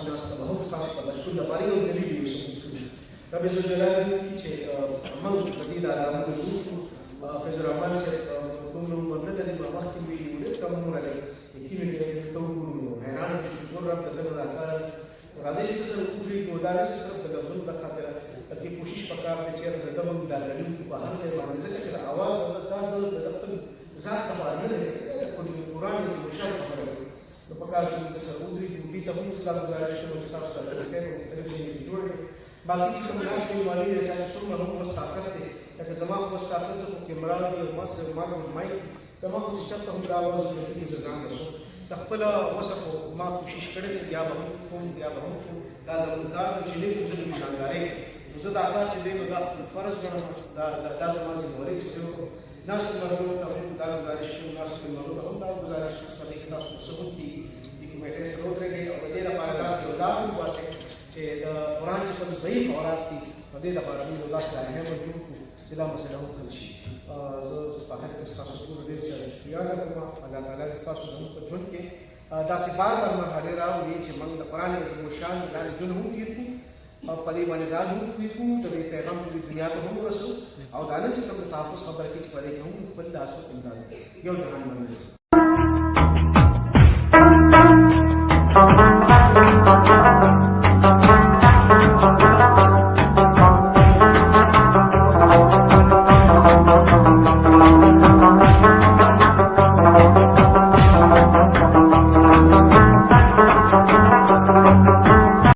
ناسته به هم ستاسو په لاشون لپاره یو دلیل یو ثبوت کړي رب عزوجلال وایي چې موږ په دې د علامو وروسته فیض الرحمن صاحب کوم نوم ورنه لري په مخکې ویلي وو ډېر کم نومونه لري یقیني دی چې ته وګورو نو حیرانه شو چې ټول رب د ده نه راکاره راځي چې سره وګورو دا نه چې صرف د لفظونو د خاطره بلکې کوشش پکار دی چې د ده موږ دا دلیل په هر ځای باندې ځکه چې د اواز دا د خپل ذات لپاره نه دی قرآن یې مشال خبره کوي نو پکار شو چې سره وګورو دې ته هم اسلام ګزارش کوي چې تاسو ته د ټلویزیون جوړ باقي چې کوم ناس دی مالي دی چې څومره هم مستقر دی لکه زما خو مستقر څه کیمرا دی او ما سره ما مایک زما خو چې چېرته هم دا اواز وشو چې زه ځان رسوم د خپله وسه خو ما کوشش کړی بیا به هم کوم بیا به هم کوم دا زموږ کار دی چې لږ زه د میزاندارۍ نو زه دا کار چې دی نو دا خپل فرض ګڼم دا زما ذمهواري چې زه وکړم ناستو ملګرو ته هم دا ګزارش کوم ناستو ملګرو ته هم دا ګزارش کوم چې تاسو ثبوت دي د کمیټې سره ودرېږئ او د دې لپاره داسې یو لار وباسئ چې د قرآن چې کوم ضعیف اوراد دي په دې لپاره موږ یو داسې لایحه جوړ کړو چې دا مسله وکړل شي زه په حق کې ستاسو ټولو ډېر زیات شکریا ادا کوم الله تعالی دې ستاسو زموږ په ژوند کې داسې بار بار مرحلې راوړي چې موږ د قرآن عظیم الشان لاندې ژوند هم تېر کړو او په دې باندې ځان هم پوه کړو د دې پیغام ټولې دنیا ته هم ورسو او دا نه چې کوم د تحفظ خبره کې چې په دې کې هم خپل لاس امداد یو جهان باندې